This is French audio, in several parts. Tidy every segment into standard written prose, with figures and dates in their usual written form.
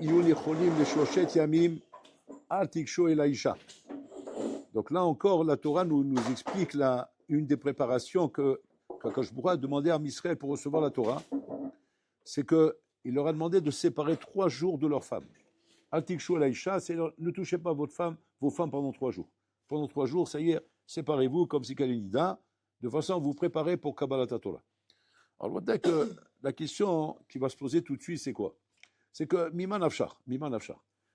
Iyun Yecholim le Shoshet Yamim Al Tiksho El Aisha. Donc là encore, la Torah nous explique une des préparations que Akadosh Baruch Hu a demandé à Israël pour recevoir la Torah, c'est qu'il leur a demandé de séparer 3 jours de leurs femmes. Al Tiksho El Aisha, c'est ne touchez pas vos femmes pendant 3 jours. Pendant 3 jours, ça y est, séparez-vous comme si Kalinida, de façon à vous préparer pour Kabbalat Torah. Alors, on voit que la question qui va se poser tout de suite, c'est quoi? C'est que Miman Afshar.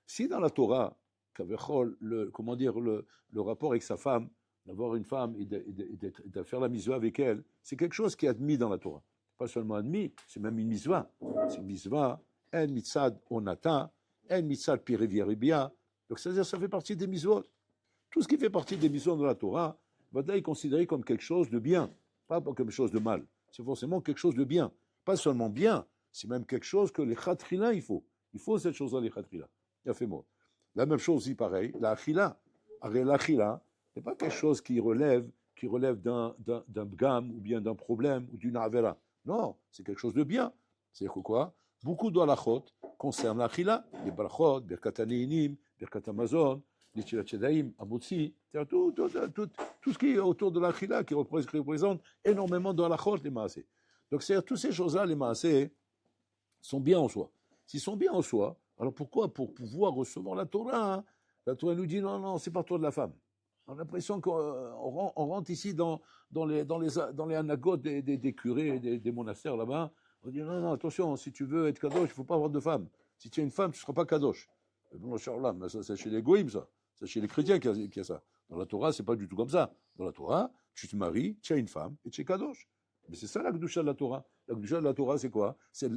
Si dans la Torah, le rapport avec sa femme, d'avoir une femme et de faire la mitzvah avec elle, c'est quelque chose qui est admis dans la Torah. Pas seulement admis, c'est même une mitzvah. C'est une mitzvah, en mitzad onata, en mitzad pirevieribia. Donc, c'est-à-dire, ça fait partie des mitzvot. Tout ce qui fait partie des mitzvot de la Torah, va être considéré comme quelque chose de bien, pas comme quelque chose de mal. C'est forcément quelque chose de bien. Pas seulement bien, c'est même quelque chose que les khatrila, il faut. Il faut cette chose-là, les khatrila. Il a fait mot. La même chose aussi, pareil, la achila. L'achila, c'est pas quelque chose qui relève d'un bgam, ou bien d'un problème, ou d'une avera. Non, c'est quelque chose de bien. C'est-à-dire que quoi? Beaucoup d'halachot concernent l'achila, les brachot, birkat haneinim, birkat hamazon, les tilat shedaim, amotzi, tout ce qui est autour de l'achila, qui représente énormément de halachot, les maasé. Donc, c'est-à-dire, toutes ces choses-là, les maasé, sont bien en soi. S'ils sont bien en soi, alors pourquoi? Pour pouvoir recevoir la Torah, hein, la Torah nous dit non, c'est pas toi de la femme. On a l'impression qu'on rentre ici dans les anagotes des curés, des monastères là-bas. On dit non, attention, si tu veux être kadosh, il ne faut pas avoir de femme. Si tu es une femme, tu ne seras pas kadosh. Bon, mais ça, c'est chez les goïms, ça. C'est chez les chrétiens qu'il y a ça. Dans la Torah, c'est pas du tout comme ça. Dans la Torah, tu te maries, tu as une femme et tu es kadosh. Mais c'est ça la Kedusha de la Torah. La Kedusha de la Torah, c'est quoi? C'est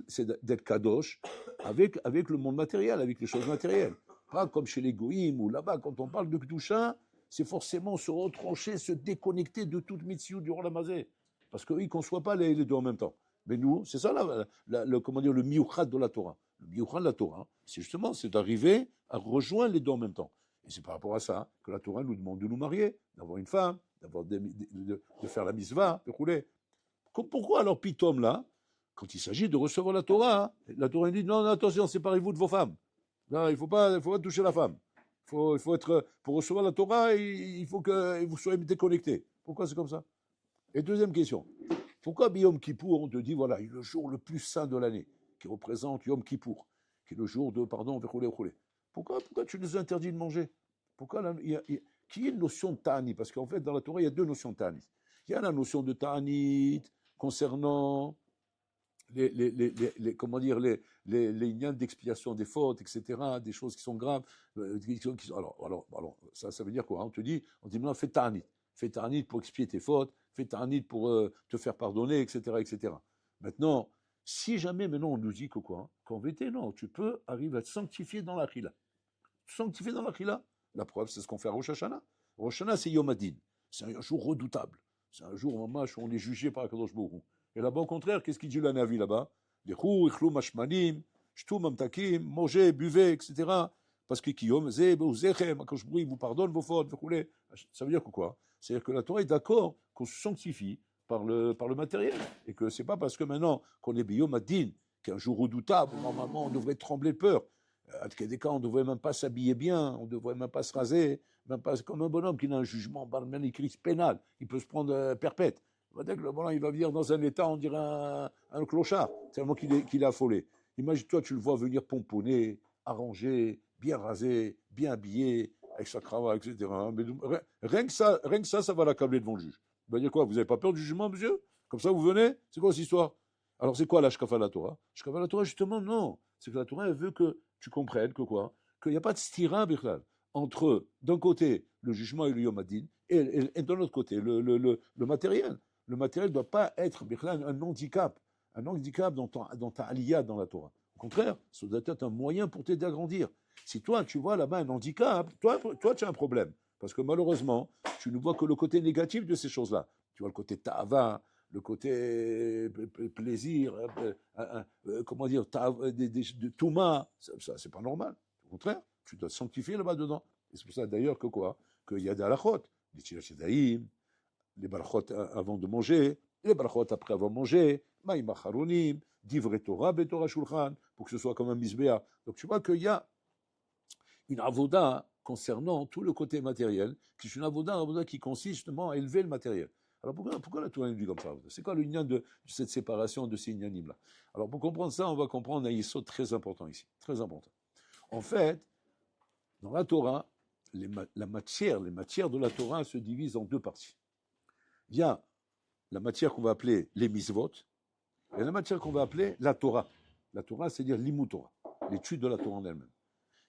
d'être kadosh avec le monde matériel, avec les choses matérielles. Pas comme chez les goïms ou là-bas, quand on parle de Kedusha, c'est forcément se retrancher, se déconnecter de toute mitzvah du Rolamazé. Parce qu'ils ne conçoivent pas les deux en même temps. Mais nous, c'est ça le miyuchad de la Torah. Le miyuchad de la Torah, c'est d'arriver à rejoindre les deux en même temps. Et c'est par rapport à ça que la Torah nous demande de nous marier, d'avoir une femme, de faire la mitzvah, de rouler. Pourquoi alors Pitom là, quand il s'agit de recevoir la Torah dit non, attention, séparez-vous de vos femmes. Non, il faut pas toucher la femme. Il faut être, pour recevoir la Torah, il faut que vous soyez déconnectés. Pourquoi c'est comme ça? Et deuxième question. Pourquoi Yom Kippour, on te dit, voilà, le jour le plus saint de l'année, qui représente Yom Kippour, qui est le jour de, pardon, pourquoi tu nous interdis de manger? Pourquoi qui est une notion de ta'anit? Parce qu'en fait, dans la Torah, il y a 2 notions de ta'anit. Il y a la notion de ta'anit concernant les liens d'expiation des fautes, etc., des choses qui sont graves. Alors, ça veut dire quoi? On dit maintenant, fais ta'anit pour expier tes fautes, fais ta'anit pour te faire pardonner, etc., etc. Maintenant, si jamais maintenant on nous dit que quoi? Qu'en vérité, non, tu peux arriver à te sanctifier dans la chila. Sanctifier dans la chila, la preuve, c'est ce qu'on fait à Rosh Hashanah. Rosh Hashanah, c'est Yom Hadin. C'est un jour redoutable. C'est un jour où on est jugé par Akadosh Baruch Hu. Et là-bas, au contraire, qu'est-ce qu'il dit la Navi là-bas? Lechou, ichlou, mashmanim, shtou, mamtakim, mangez, buvez, etc. Parce que Kiyom, zechem, Akadosh Baruch Hu vous pardonne vos fautes, ça veut dire que quoi? C'est-à-dire que la Torah est d'accord qu'on se sanctifie par le matériel. Et que c'est pas parce que maintenant qu'on est Biyom Hadin, qu'un jour redoutable, normalement, on devrait trembler de peur. À des cas, on ne devrait même pas s'habiller bien, on ne devrait même pas se raser, même pas comme un bonhomme qui a un jugement barman écrit pénal, il peut se prendre perpète. Dès que le bonhomme il va venir dans un état, on dirait un clochard, tellement qu'il est affolé. Imagine-toi, tu le vois venir pomponner, arranger, bien rasé, bien habillé, avec sa cravate, etc. Mais rien que ça va l'accabler devant le juge. Il va dire quoi? Vous n'avez pas peur du jugement, monsieur? Comme ça, vous venez? C'est quoi cette histoire? Alors, c'est quoi la Shkafa la Torah? Shkafa la Torah, justement, non. C'est que la Torah, elle veut que tu comprennes que quoi? Qu'il n'y a pas de stira, Birlal, entre, d'un côté, le jugement et le Yom Hadin, et de l'autre côté, le matériel. Le matériel ne doit pas être, Birlal, un handicap dans ta aliyah dans la Torah. Au contraire, ça doit être un moyen pour t'aider à grandir. Si toi, tu vois là-bas un handicap, toi, tu as un problème. Parce que malheureusement, tu ne vois que le côté négatif de ces choses-là. Tu vois le côté ta'ava, le côté plaisir, comment dire, de touma, ça c'est pas normal. Au contraire, tu dois te sanctifier là-bas dedans. Et c'est pour ça d'ailleurs que quoi? Qu'il y a des halachot, les tilachedaïm, les balachot avant de manger, les brachot après avoir mangé, maïm acharonim, divrei Torah, betorah shulchan, pour que ce soit comme un misbéa. Donc tu vois qu'il y a une avoda concernant tout le côté matériel, qui est une avoda qui consiste justement à élever le matériel. Alors pourquoi la Torah nous dit comme ça? C'est quoi le lien de cette séparation de ces inyanim-là? Alors pour comprendre ça, on va comprendre un yesod très important ici, très important. En fait, dans la Torah, les matières de la Torah se divisent en deux parties. Il y a la matière qu'on va appeler les misvot, et la matière qu'on va appeler la Torah. La Torah, c'est-à-dire l'imut Torah, l'étude de la Torah en elle-même,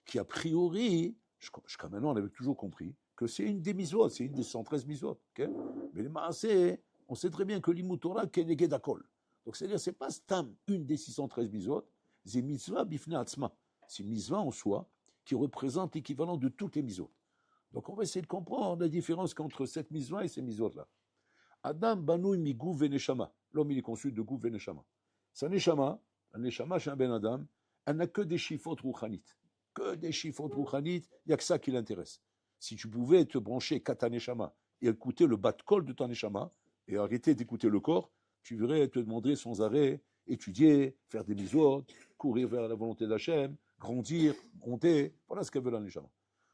qui a priori, jusqu'à maintenant, on avait toujours compris que c'est une des misvot, c'est une des 113 misvot. Okay? Mais les maaseh, on sait très bien que l'imut Torah, keneged hakol. Donc c'est-à-dire, c'est pas stam une des 613 misvot, c'est mitzvah bifne atzma. C'est une mitzvah en soi qui représente l'équivalent de toutes les misvot. Donc on va essayer de comprendre la différence entre cette mitzvah et ces misvot-là. Adam banouy mi gouv veneshama. L'homme, il est conçu de gouv veneshama. Sa neshama, un neshama chez un ben Adam, elle n'a que des shifot rouchanit. Que des shifot rouchanit, il n'y a que ça qui l'intéresse. Si tu pouvais te brancher kata neshama et écouter le bat kol de ta neshama et arrêter d'écouter le corps, tu verrais te demander sans arrêt, étudier, faire des misot, courir vers la volonté d'Hachem, grandir, monter. Voilà ce qu'elle veut la neshama.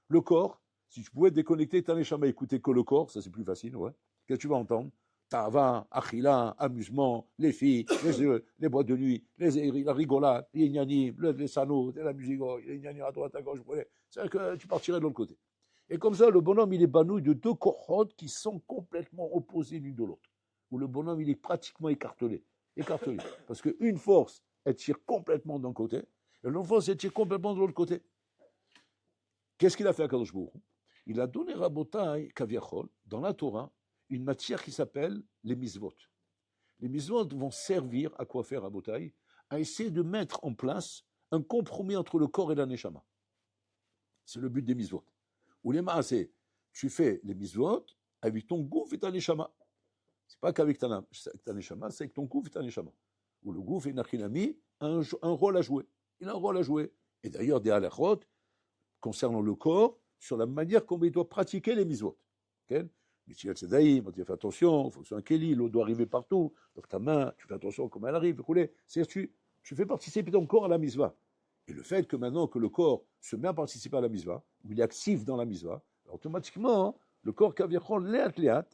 Le corps, si tu pouvais déconnecter ta neshama et écouter que le corps, ça c'est plus facile, ouais. Qu'est-ce que tu vas entendre? Tava, achila, amusement, les filles, les boîtes de nuit, la rigolade, les ignanim, les sanots, la musique, les ignanim à droite, à gauche, c'est que tu partirais de l'autre côté. Et comme ça, le bonhomme, il est banouille de deux cohortes qui sont complètement opposées l'une de l'autre. Où le bonhomme, il est pratiquement écartelé. Écartelé. Parce qu'une force, elle tire complètement d'un côté, et l'autre force, elle tire complètement de l'autre côté. Qu'est-ce qu'il a fait à Kadosh Baruch Hu? Il a donné Rabotai, Kaviachol, dans la Torah, une matière qui s'appelle les misvot. Les misvot vont servir à quoi faire à Botaï? À essayer de mettre en place un compromis entre le corps et la neshama. C'est le but des misvot. Ou les maaseh, tu fais les misvot avec ton gouf et ta neshama. C'est pas qu'avec ta neshama, c'est avec ton gouf et ta neshama. Ou le gouf et nachinami a un rôle à jouer. Il a un rôle à jouer. Et d'ailleurs, des halachot concernant le corps, sur la manière comment il doit pratiquer les misvot. Okay? Mitzvot Sedaïm, tu fais attention, il faut que ce soit un Kéli, l'eau doit arriver partout, donc ta main, tu fais attention comment elle arrive, c'est-à-dire tu fais participer ton corps à la misva. Et le fait que maintenant que le corps se met à participer à la misva, où il est actif dans la misva, automatiquement, le corps kaviachon, léat,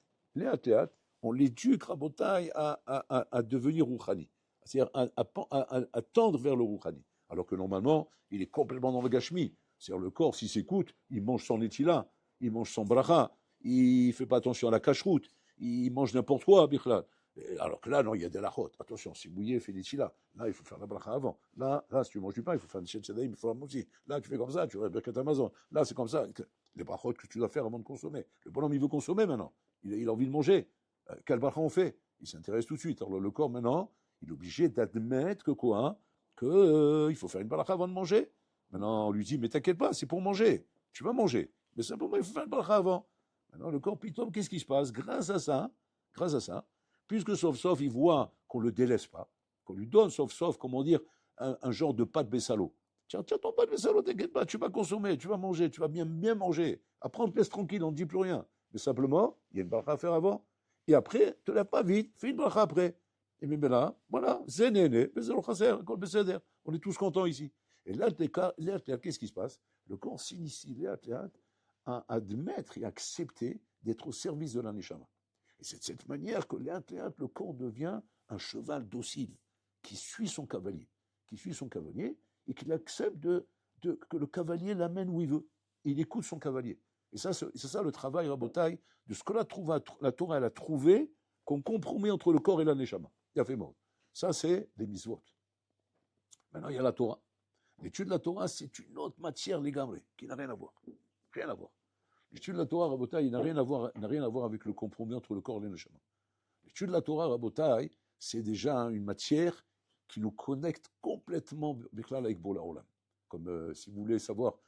on l'éduque, rabotaille, à devenir rouchani, c'est-à-dire à tendre vers le rouchani. Alors que normalement, il est complètement dans le gashmi. C'est-à-dire le corps, s'il s'écoute, il mange son étila, il mange son bracha, il ne fait pas attention à la cache-route, il mange n'importe quoi, bichlal. Alors que là, non, il y a des lachotes. Attention, c'est mouillé, fait des là. Là, il faut faire la bracha avant. Là, si tu manges du pain, il faut faire une chet il faut la aussi. Là, tu fais comme ça, tu aurais Birkat Amazon. Là, c'est comme ça. Les brachot que tu dois faire avant de consommer. Le bonhomme, il veut consommer maintenant. Il a envie de manger. Quel bracha on fait? Il s'intéresse tout de suite. Alors, le corps, maintenant, il est obligé d'admettre que quoi? Il faut faire une bracha avant de manger. Maintenant, on lui dit, mais t'inquiète pas, c'est pour manger. Tu vas manger. Mais simplement, il faut faire une bracha avant. Maintenant, le corps pitom, qu'est-ce qui se passe? Grâce à ça, puisque sauf, il voit qu'on ne le délaisse pas, qu'on lui donne sauf, comment dire, un genre de pâte Bessalo. Tiens, ton pâte Bessalo, t'inquiète pas, tu vas consommer, tu vas manger, tu vas bien manger. Après, on te laisse tranquille, on ne dit plus rien. Mais simplement, il y a une bracha à faire avant. Et après, te lève pas vite, fais une bracha après. Et même là, voilà, zénéné, on est tous contents ici. Et là, qu'est-ce qui se passe? Le corps s'initie, à admettre et accepter d'être au service de la neshama. Et c'est de cette manière que le corps devient un cheval docile qui suit son cavalier, et qu'il accepte que le cavalier l'amène où il veut. Et il écoute son cavalier. Et ça, c'est ça le travail, Rabotai, de ce que la Torah elle a trouvé comme compromis entre le corps et la neshama. Il a fait mort. Ça, c'est les misvot. Maintenant, il y a la Torah. L'étude de la Torah, c'est une autre matière, les gamrés, qui n'a rien à voir. Rien à voir. L'étude de la Torah, Rabotai, il n'a rien à voir avec le compromis entre le corps et le neshama. L'étude de la Torah, Rabotai, c'est déjà une matière qui nous connecte complètement avec Bola Olam. Comme si vous voulez savoir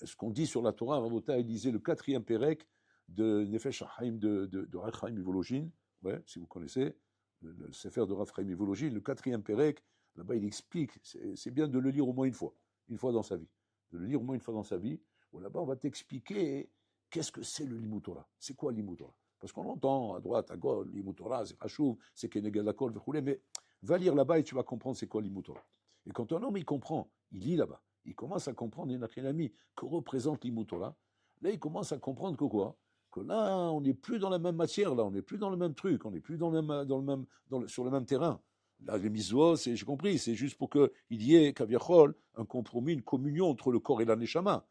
ce qu'on dit sur la Torah, Rabotai, lisez le 4e Pérec de Nefesh Haim de Rav Chaim Mivolojin, ouais, si vous connaissez, le Sefer de Rav Chaim Mivolojin, le 4e Pérec, là-bas il explique, c'est bien de le lire au moins une fois dans sa vie. De le lire au moins une fois dans sa vie, où là-bas on va t'expliquer qu'est-ce que c'est le Limut Torah. C'est quoi le Limut Torah? Parce qu'on entend à droite, à gauche, l'Limut Torah, c'est Chashuv, c'est Keneged Hakol, mais va lire là-bas et tu vas comprendre c'est quoi l'Limut Torah. Et quand un homme, il comprend, il lit là-bas, il commence à comprendre, Yenachinami, que représente l'Limut Torah, là, il commence à comprendre que quoi? Que là, on n'est plus dans la même matière, là, on n'est plus dans le même truc, on n'est plus sur le même terrain. Là, les mitzvot, j'ai compris, c'est juste pour qu'il y ait, kaviachol, un compromis, une communion entre le corps et la neshama.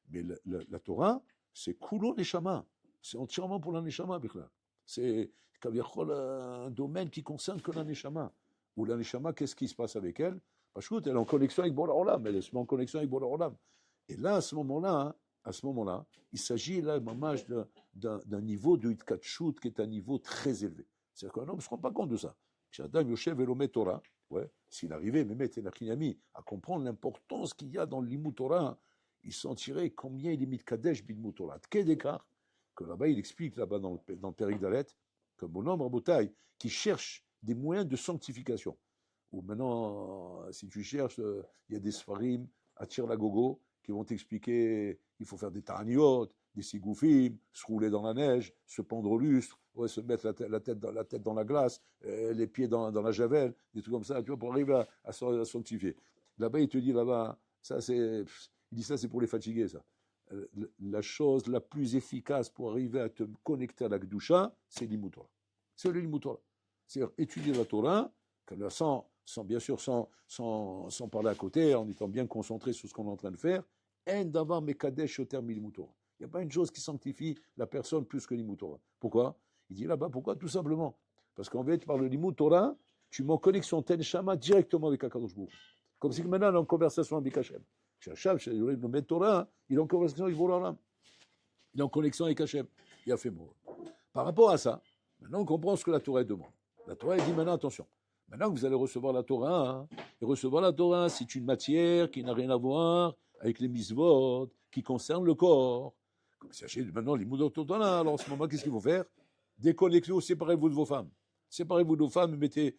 Mais la Torah, c'est kulo neshama. C'est entièrement pour la neshama, Bichlal. C'est, kaviachol, un domaine qui concerne que la neshama. Ou la neshama, qu'est-ce qui se passe avec elle? Parce qu'elle est en connexion avec Bola Olam, elle est en connexion avec Bola Olam. Et là, à ce moment-là, il s'agit là, mamage, d'un niveau de Hitkatshut qui est un niveau très élevé. C'est-à-dire qu'un homme ne se rend pas compte de ça. Adam Yoshev Elomet Torah, ouais, s'il arrivait, Mehmet Enachinami, à comprendre l'importance qu'il y a dans l'Limut Torah, il sentirait combien il est mitkadesh b'Limut Torah. Quel écart que là-bas, il explique là-bas dans le Périk Dalet, que mon homme Rabotai, qui cherche des moyens de sanctification. Ou maintenant, si tu cherches, il y a des Sfarim à tir la gogo qui vont t'expliquer il faut faire des tarniot, des sigoufim, se rouler dans la neige, se pendre au lustre, ouais, se mettre la tête dans la glace, les pieds dans la javel, des trucs comme ça, tu vois, pour arriver à sanctifier. Là-bas, il te dit, là-bas, il dit ça, c'est pour les fatigués, ça. La chose la plus efficace pour arriver à te connecter à la Kedusha, c'est l'Limut Torah. C'est le Limut Torah. C'est-à-dire étudier la Torah, bien sûr, sans parler à côté, en étant bien concentré sur ce qu'on est en train de faire, en d'avoir mekadesh au terme l'Limut Torah. Il n'y a pas une chose qui sanctifie la personne plus que l'Limut Torah. Pourquoi? Il dit là-bas, pourquoi? Tout simplement. Parce qu'en fait, par le Limut Torah, tu mets en connexion Ten Shama directement avec Akadosh Baruch Hu. Comme si maintenant, on est en conversation avec Hachem. Hachem, le Maître Torah, il est en conversation avec Boralam. Il est en connexion avec Hachem. Il a fait mot. Par rapport à ça, maintenant, on comprend ce que la Torah demande. La Torah, elle dit maintenant, attention. Maintenant que vous allez recevoir la Torah, et recevoir la Torah, c'est une matière qui n'a rien à voir avec les mitzvot, qui concerne le corps. Comme sachez, maintenant, les moudot Torah, alors en ce moment, qu'est-ce qu'il faut faire? Déconnectez-vous, séparez-vous de vos femmes. Séparez-vous de vos femmes et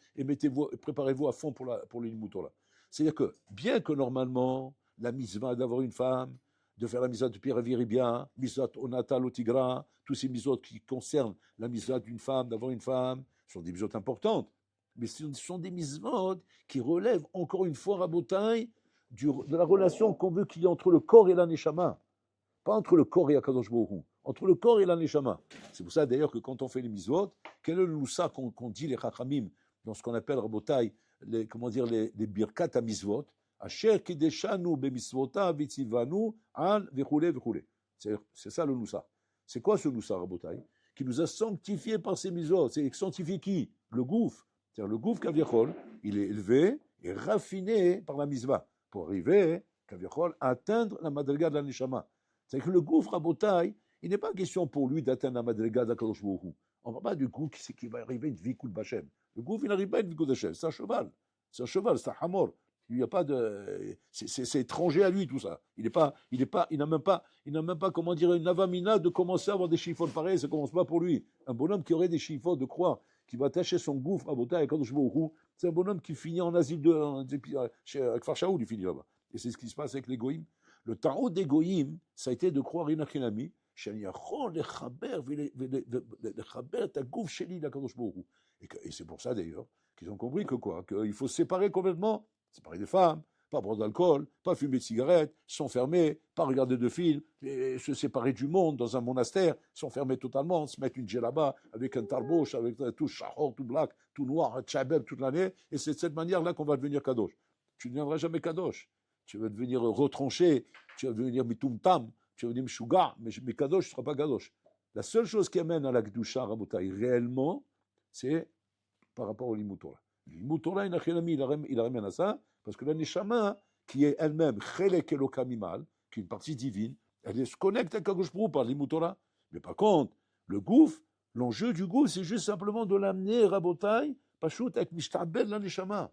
préparez-vous à fond pour les Limut Torah. C'est-à-dire que, bien que normalement, la mitzvah d'avoir une femme, de faire la mitzvah de Pierre Viribia, mitzvah Onata Lotigra, tous ces mitzvot qui concernent la mitzvah d'une femme, d'avoir une femme, sont des mitzvot importantes. Mais ce sont des mitzvot qui relèvent, encore une fois, Rabotai, de la relation qu'on veut qu'il y ait entre le corps et la neshama. Pas entre le corps et Akadosh Baruch Hu, entre le corps et la neshama. C'est pour ça d'ailleurs que quand on fait les mitzvot, quel est le loussa qu'on dit les chachamim dans ce qu'on appelle Rabotai, les birkat à mitzvot, Asher kideshanu bemisvota vitzivanu al vechule vechule. C'est ça le loussa. C'est quoi ce loussa, Rabotai? Qui nous a sanctifiés par ces mitzvot. C'est sanctifié qui? Le gouffre. C'est-à-dire le gouffre kaviachol, il est élevé et raffiné par la mitzvah pour arriver, kaviachol, à atteindre la madriga de la neshama. C'est-à-dire que le gouffre Rabotai, il n'est pas question pour lui d'atteindre la madriga d'Akadosh Baruch Hu. On ne parle pas du gouffre qui va arriver une vie coup de Bachem. Le gouffre, il n'arrive pas à une vie coup de Bachem. C'est un cheval. C'est un cheval, c'est un hamor. Il n'y a pas de, c'est étranger à lui tout ça. Il n'a même pas, comment dire, une avamina de commencer à avoir des chiffons pareils. Ça commence pas pour lui. Un bonhomme qui aurait des chiffons de croix, qui va attacher son gouffre à Botaï et Kadosh Baruch Hu, c'est un bonhomme qui finit en asile avec Farchaoul, il finit là-bas. Et c'est ce qui se passe avec les goïms. Le tarot des goïms, ça a été de croire Inachinami, et c'est pour ça d'ailleurs qu'ils ont compris que quoi, qu'il faut se séparer complètement, séparer des femmes, pas boire d'alcool, pas fumer de cigarettes, s'enfermer, pas regarder de films, et se séparer du monde dans un monastère, s'enfermer totalement, se mettre une djellaba avec un tarbouche, avec tout chahor, tout black, tout noir, tchabeb toute l'année, et c'est de cette manière-là qu'on va devenir kadosh. Tu ne deviendras jamais kadosh. Tu vas devenir retranché, tu vas devenir mitumtam, tu vas devenir mshuga, mais kadosh, tu ne seras pas kadosh. La seule chose qui amène à la kedusha, Rabotai, réellement, c'est par rapport au Limut Torah. Le Limut Torah, il ramène à ça, parce que la neshama, qui est elle-même chelek elokamimal, qui est une partie divine, elle se connecte à Kadosh Baruch Hu par Limut Torah. Mais par contre, le gouffre, l'enjeu du gouffre, c'est juste simplement de l'amener, Rabotai, pachout avec mishtabed la neshama,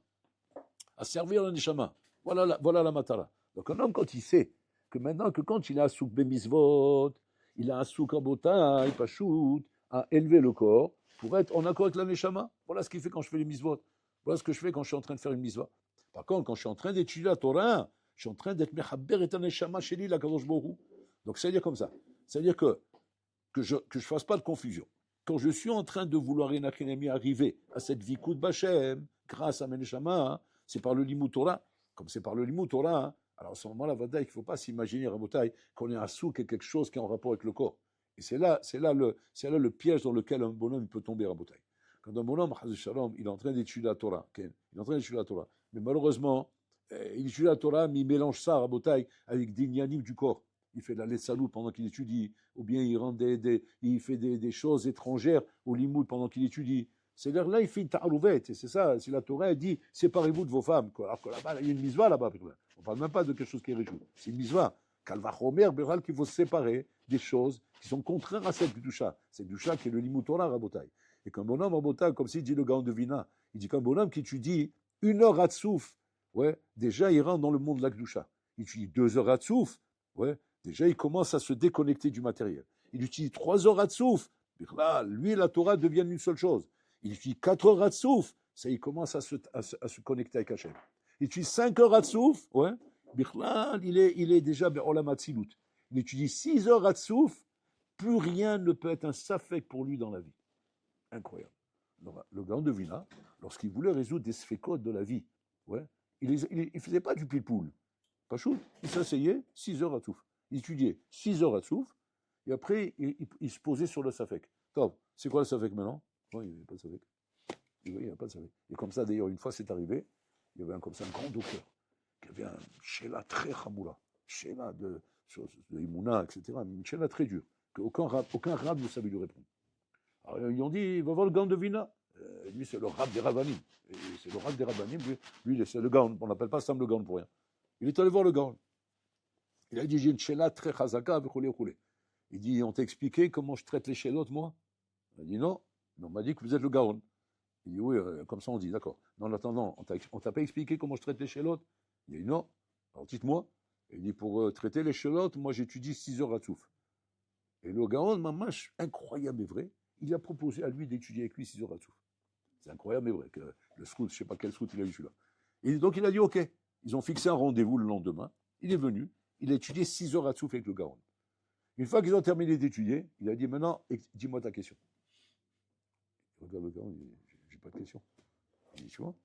à servir la neshama. Voilà la matara. Donc un homme, quand il sait que maintenant, que quand il a souk bemisvot, il a un souk Rabotai, pachout, à élever le corps, pour être en accord avec la neshama. Voilà ce qu'il fait quand je fais les mitzvot. Voilà ce que je fais quand je suis en train de faire une mitzvah. Par contre, quand je suis en train d'étudier la Torah, je suis en train d'être mechaber et neshama chez lui, la kadosh borou. Donc, c'est-à-dire comme ça. C'est-à-dire que je fasse pas de confusion. quand je suis en train de vouloir arriver à cette Vikud Bachem, grâce à Meneshama, c'est par le Limut Torah. Comme c'est par le Limut Torah, alors à ce moment-là, il ne faut pas s'imaginer, Rabotai, qu'on est un souk et quelque chose qui est en rapport avec le corps. Et c'est là le piège dans lequel un bonhomme peut tomber, Rabotai. Quand un bonhomme, il est en train d'étudier la Torah, il est en train d'étudier la Torah, mais malheureusement, il étudie la Torah, mais il mélange ça, Rabotai, avec des nianim du corps. Il fait de la letsalou pendant qu'il étudie, ou bien il fait des choses étrangères au limoud pendant qu'il étudie. C'est-à-dire là, il fait une ta'arouvette, et c'est ça, si la Torah elle dit, séparez-vous de vos femmes, quoi. Alors que là-bas, il y a une misva là-bas. On ne parle même pas de quelque chose qui est réjoui. C'est une misva. Kalvachomer, Beral, qu'il faut se séparer des choses qui sont contraires à cette Gdusha. Cette Gdusha qui est le limoud Torah, Rabotai. Et qu'un bonhomme, Rabotai, comme s'il dit le Gaon de Vina, il dit qu'un bonhomme qui étudie 1 heure à Tsouf, ouais, déjà il rentre dans le monde de la Gdusha. Il étudie 2 heures à Tsouf, ouais, déjà il commence à se déconnecter du matériel. Il utilise 3 heures à Tsouf, lui et la Torah deviennent une seule chose. Il utilise 4 heures à Tsouf, ça il commence à se connecter avec Hachem. Il utilise 5 heures à Tsouf, ouais, il est déjà Be'olam Hatzilut. Il étudie 6 heures à Tsouf, plus rien ne peut être un safek pour lui dans la vie. Incroyable. Le Gaon de Vilna, lorsqu'il voulait résoudre des sfekot de la vie, ouais, il ne faisait pas du pile-poule. Pas chaud. Il s'asseyait 6 heures à Tsouf. Il étudiait 6 heures à Tsouf, et après, il se posait sur le safek. Top, c'est quoi le safek maintenant? Oui, il n'y avait pas de safek. Il n'y avait pas de safek. Et comme ça, d'ailleurs, une fois c'est arrivé, il y avait comme ça un grand docteur, qui avait un shéla très chamoula, shéla de Imouna, etc., une shéla très dure, qu'aucun rab ne savait lui répondre. Alors, ils ont dit, va voir le Gaon de Vina. Lui, c'est le rab des Rabbanim. Et c'est le rab des Rabbanim, lui c'est le Gaon. On n'appelle pas Sam le Gaon pour rien. Il est allé voir le Gaon. Il a dit, j'ai une shéla très chazaka, roulé. Il dit, on t'a expliqué comment je traite les shélotes, moi? Il a dit, non. Mais on m'a dit que vous êtes le Gaon. Il dit, oui, comme ça on dit, d'accord. Mais en attendant, on t'a pas expliqué comment je traite les shélotes? Il dit, non. Alors dites-moi. Il dit, pour traiter les shélotes, moi j'étudie 6 heures à Tsouf. Et le Gaon, mamache, incroyable et vrai, il a proposé à lui d'étudier avec lui 6 heures à Tsouf. C'est incroyable et vrai. Que le scout, je ne sais pas quel scout il a eu celui-là. Et donc il a dit, ok. Ils ont fixé un rendez-vous le lendemain. Il est venu. Il a étudié 6 heures à Tsouf avec le Gaon. Une fois qu'ils ont terminé d'étudier, il a dit, maintenant, dis-moi ta question. Il regarde le Gaon, il dit, j'ai pas de question. Il dit, tu vois?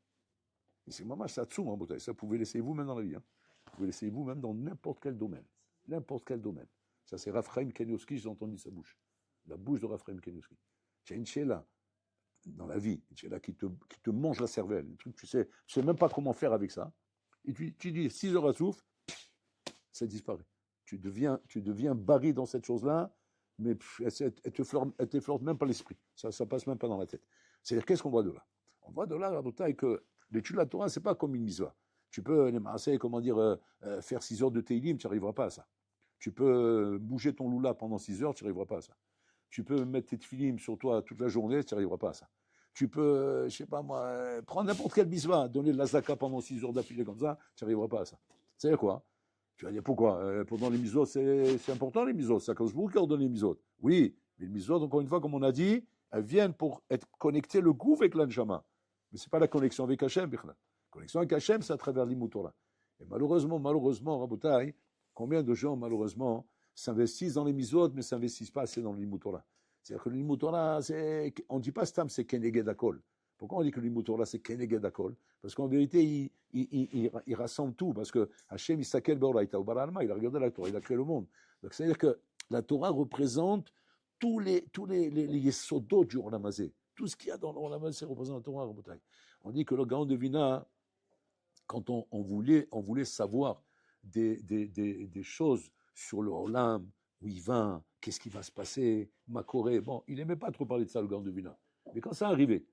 Et c'est mamache, ça tsoum en bouteille. Ça, vous pouvez l'essayer vous-même dans la vie. Hein. Vous pouvez l'essayer vous-même dans n'importe quel domaine. N'importe quel domaine. Ça, c'est Raphaël Keniowski, j'ai entendu sa bouche. La bouche de Raphaël Keniowski. J'ai une chéla dans la vie, une chéla qui te mange la cervelle. Un truc, tu sais même pas comment faire avec ça. Et tu dis 6 heures à souffle, ça disparaît. Tu deviens barré dans cette chose-là, mais elle t'effleure même pas l'esprit. Ça passe même pas dans la tête. C'est-à-dire, qu'est-ce qu'on voit de là? On voit de là, Rabotai, que l'étude de la Torah, c'est pas comme une misva. Tu peux, faire 6 heures de Teilim, tu n'arriveras pas à ça. Tu peux bouger ton loula pendant 6 heures, tu n'arriveras pas à ça. Tu peux mettre tes tefillim sur toi toute la journée, tu n'arriveras pas à ça. Tu peux, je sais pas moi, prendre n'importe quelle misva, donner de la zaka pendant 6 heures d'affilée comme ça, tu n'arriveras pas à ça. C'est quoi? Tu vas dire pourquoi? Pendant les misos, c'est important les misos. Ça cause beaucoup qui ordonne les misos. Oui, mais les misos, encore une fois, comme on a dit, elles viennent pour être connectées le goût avec l'anjama. Mais c'est pas la connexion avec Hachem, la connexion avec Hachem, c'est à travers l'imoutora. Et malheureusement, Rabotai, combien de gens, malheureusement, s'investissent dans les misos, mais s'investissent pas assez dans l'imoutora. C'est-à-dire que l'imoutora, on ne dit pas stam, c'est keneged akol. Pourquoi on dit que l'imoutora, c'est keneged akol? Parce qu'en vérité, il rassemble tout. Parce que Hachem, il a regardé la Torah, il a créé le monde. Donc, c'est-à-dire que la Torah représente tous les yesodot du Olam Hazé. Tout ce qu'il y a dans l'Olam Hazé représente la Torah. On dit que le Gaon de Vina, quand on voulait savoir des choses sur le Olam, où il va, qu'est-ce qui va se passer, Makoré, bon, il n'aimait pas trop parler de ça, le Gaon de Vina. Mais quand ça arrivait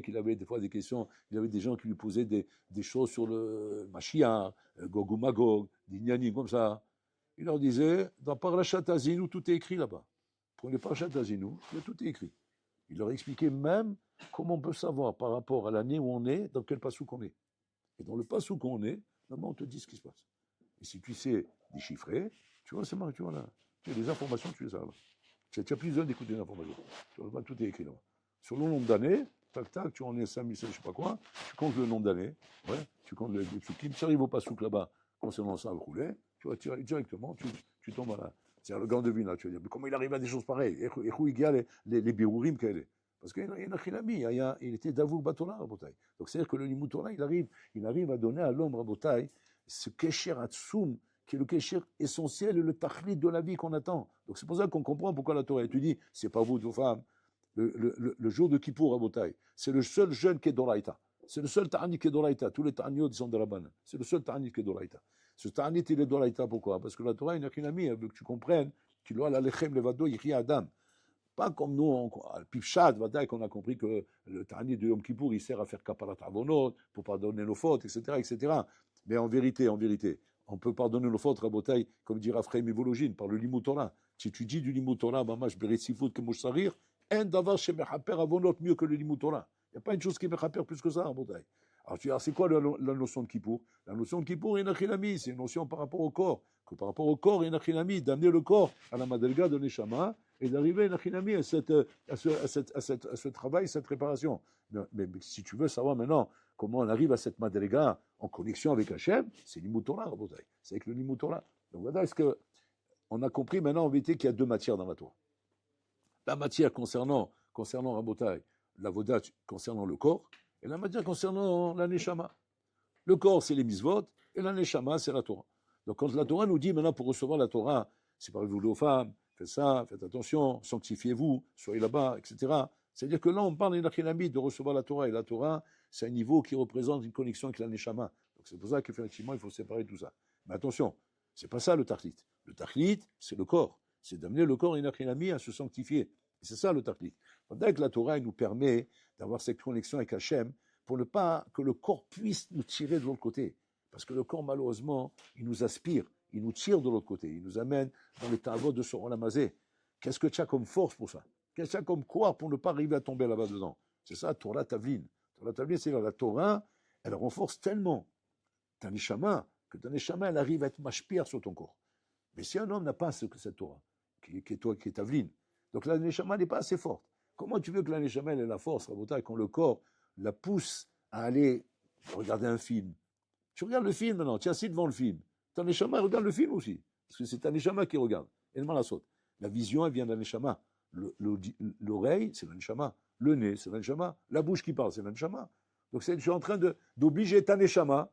qu'il avait des fois des questions, il avait des gens qui lui posaient des choses sur le Mashiach, Gog ou Magog, des gnanim comme ça. Il leur disait, dans Parashat Azinu, tout est écrit là-bas. Prenez Parashat Azinu, tout est écrit. Il leur expliquait même comment on peut savoir par rapport à l'année où on est, dans quel passouk on est. Et dans le passouk où on est, normalement on te dit ce qui se passe. Et si tu sais déchiffrer, tu vois, c'est marrant, tu vois là. Tu as des informations, tu les as là. Tu n'as plus besoin d'écouter des informations. Tu vois, tout est écrit là. Sur le nombre d'années, tac, tac, tu en es 5000, je ne sais pas quoi, tu comptes le nombre d'années, ouais, tu comptes les psukim, tu arrives au passouk là-bas, concernant ça, roulé, tu vas directement, tu tu tombes là. C'est le gant de vin, tu vas dire, mais comment il arrive à des choses pareilles? Et où il y a les birourim qu'elle est? Parce qu'il y a un chilami, il était d'avour batola, Rabotai. Donc c'est-à-dire que le limoutola, il arrive à donner à l'homme, Rabotai, ce kesher atsoum, qui est le kesher essentiel et le tachlit de la vie qu'on attend. Donc c'est pour ça qu'on comprend pourquoi la Torah étudie, c'est pas vous, vos femmes, le jour de Kippour, Rabotai, c'est le seul jeûne qui est d'Oraïta. C'est le seul ta'anit qui est d'Oraïta. Tous les ta'aniot sont de la banane. C'est le seul ta'anit qui est d'Oraïta. Ce ta'anit, il est d'Oraïta, pourquoi? Parce que la Torah, il n'a qu'une amie, elle veut que tu comprennes, tu dois la lechem levado, ychri adam. Pas comme nous, à Pivchad, qu'on a compris que le ta'anit de Yom Kippour, il sert à faire kaparat avonot, pour pardonner nos fautes, etc., etc. Mais en vérité, on peut pardonner nos fautes, Rabotai, comme dit Raphaël Mivologine, par le limut Torah. Si tu dis du limut Torah, mamash beretzifut que moucharir, un davar chez mechaper avonot mieux que le limut Torah. Il n'y a pas une chose qui mechaper plus que ça, Rabotai. Alors tu dis, c'est quoi la notion de Kippour? La notion de Kippour, c'est une notion par rapport au corps. Que par rapport au corps, d'amener le corps à la madriga de Neshama et d'arriver à ce travail, cette préparation. Mais si tu veux savoir maintenant comment on arrive à cette madriga en connexion avec Hachem, c'est l'Limut Torah, c'est avec le Limut Torah. Donc voilà, est-ce qu'on a compris maintenant en vérité qu'il y a deux matières dans la Torah. La matière concernant Rabotai, la vodat concernant le corps, et la matière concernant la Neshama. Le corps, c'est les mitzvot, et la Neshama, c'est la Torah. Donc quand la Torah nous dit maintenant pour recevoir la Torah, c'est par vous aux femmes, faites ça, faites attention, sanctifiez-vous, soyez là-bas, etc. C'est-à-dire que là, on parle de recevoir la Torah, et la Torah, c'est un niveau qui représente une connexion avec la Neshama. Donc c'est pour ça qu'effectivement, il faut séparer tout ça. Mais attention, c'est pas ça le tachlit. Le tachlit, c'est le corps. C'est d'amener le corps et Nachilami à se sanctifier. Et c'est ça le tachlit. Dès que la Torah elle nous permet d'avoir cette connexion avec Hachem, pour ne pas que le corps puisse nous tirer de l'autre côté. Parce que le corps, malheureusement, il nous aspire, il nous tire de l'autre côté, il nous amène dans les travaux de Soron Lamazé. Qu'est-ce que tu as comme force pour ça? Qu'est-ce que tu as comme quoi pour ne pas arriver à tomber là-bas dedans? C'est ça, Torah Tavlin. Torah Tavlin, c'est la Torah, elle renforce tellement ta neshama, que ta neshama, elle arrive à être mashpir sur ton corps. Mais si un homme n'a pas cette Torah, qui est Tavlin, donc la neshama n'est pas assez forte. Comment tu veux que la neshama ait la force, Rabotai, quand le corps la pousse à aller regarder un film? Tu regardes le film maintenant, tu es assis devant le film. Ta neshama regarde le film aussi, parce que c'est ta neshama qui regarde. Et la saute. La vision, elle vient de la neshama. L'oreille, c'est la neshama. Le nez, c'est la neshama. La bouche qui parle, c'est la neshama. Donc je suis en train d'obliger ta neshama,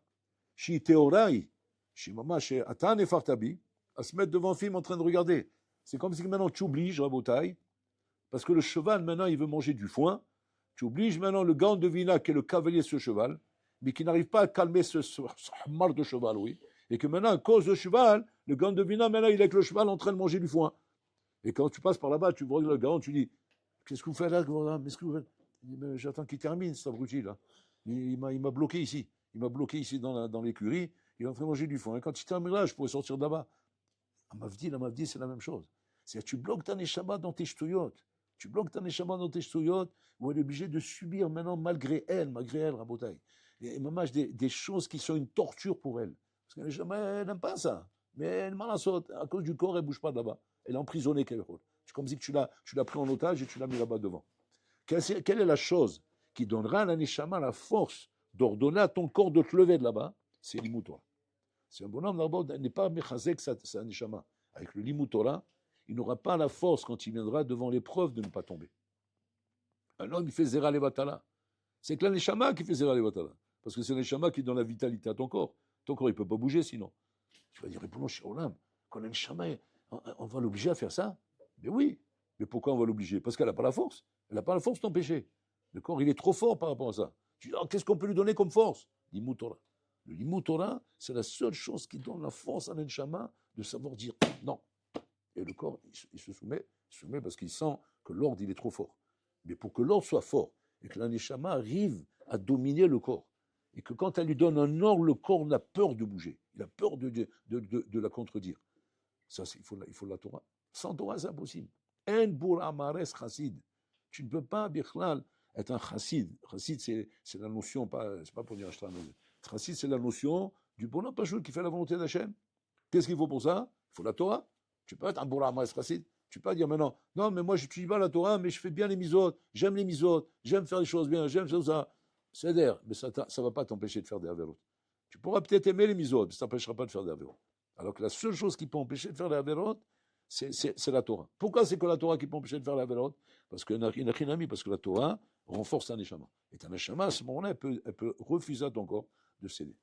chez Teorai, chez Mama, chez Atan et Fartabi, à se mettre devant le film en train de regarder. C'est comme si maintenant tu obliges, Rabotai, parce que le cheval, maintenant, il veut manger du foin. Tu obliges maintenant le gant de Vina, qui est le cavalier de ce cheval, mais qui n'arrive pas à calmer ce marre de cheval, oui. Et que maintenant, à cause du cheval, le gant de Vina, maintenant, il est avec le cheval en train de manger du foin. Et quand tu passes par là-bas, tu vois le gant, tu dis, qu'est-ce que vous faites là? Qu'est-ce que vous faites? J'attends qu'il termine, cet abruti, là. Il m'a bloqué ici. Il m'a bloqué ici dans l'écurie. Il est en train de manger du foin. Et quand il terminera, je pourrais sortir de là-bas. La Mavdi, c'est la même chose. C'est-à-dire, tu bloques ta neshama dans tes shtouyot. Tu bloques ta neshama dans tes shtouyot, où elle est obligée de subir maintenant, malgré elle, Rabotai. Et maman, des choses qui sont une torture pour elle. Parce que la neshama, elle n'aime pas ça. Mais elle m'en saute. À cause du corps, elle ne bouge pas de là-bas. Elle est emprisonnée, quelque chose. C'est comme si tu l'as pris en otage et tu l'as mis là-bas devant. Quelle est la chose qui donnera à la neshama la force d'ordonner à ton corps de te lever de là-bas? C'est l'imut Torah. Si un bonhomme d'abord n'est pas mechazek sa neshama, avec le limut Torah, il n'aura pas la force quand il viendra devant l'épreuve de ne pas tomber. Un homme, il fait zera levatala. C'est que la neshama qui fait zera levatala. Parce que c'est la neshama qui donne la vitalité à ton corps. Ton corps, il ne peut pas bouger sinon. Tu vas dire, répondons chez Olam, quand la neshama, on va l'obliger à faire ça? Mais oui. Mais pourquoi on va l'obliger? Parce qu'elle n'a pas la force. Elle n'a pas la force d'empêcher. Le corps, il est trop fort par rapport à ça. Tu dis, qu'est-ce qu'on peut lui donner comme force? L'imut Torah. Le limut Torah, c'est la seule chose qui donne la force à l'Neshama de savoir dire non. Et le corps, il se soumet parce qu'il sent que l'ordre, il est trop fort. Mais pour que l'ordre soit fort, et que l'Neshama arrive à dominer le corps, et que quand elle lui donne un ordre, le corps a peur de bouger, il a peur de la contredire. Ça, il faut la Torah. Sans Torah, c'est impossible. En bour amares chassid. Tu ne peux pas, bichlal, être un chassid. Chassid, c'est la notion, c'est pas pour dire un chassid, c'est la notion du bonhomme pachoul qui fait la volonté d'Hachem. Qu'est-ce qu'il faut pour ça? Il faut la Torah. Tu peux être un bour amares chassid. Tu peux pas dire maintenant, non, mais moi je n'utilise pas la Torah, mais je fais bien les misotes, j'aime les misotes, j'aime faire les choses bien, j'aime tout ça. C'est d'air, mais ça ne va pas t'empêcher de faire des avérotes. Tu pourras peut-être aimer les misotes, mais ça ne t'empêchera pas de faire des avérotes. Alors que la seule chose qui peut empêcher de faire la Averot, c'est la Torah. Pourquoi c'est que la Torah qui peut empêcher de faire la Averot? Parce que parce que la Torah renforce un neshama. Et un neshama, à ce moment-là, elle peut refuser à ton corps de céder.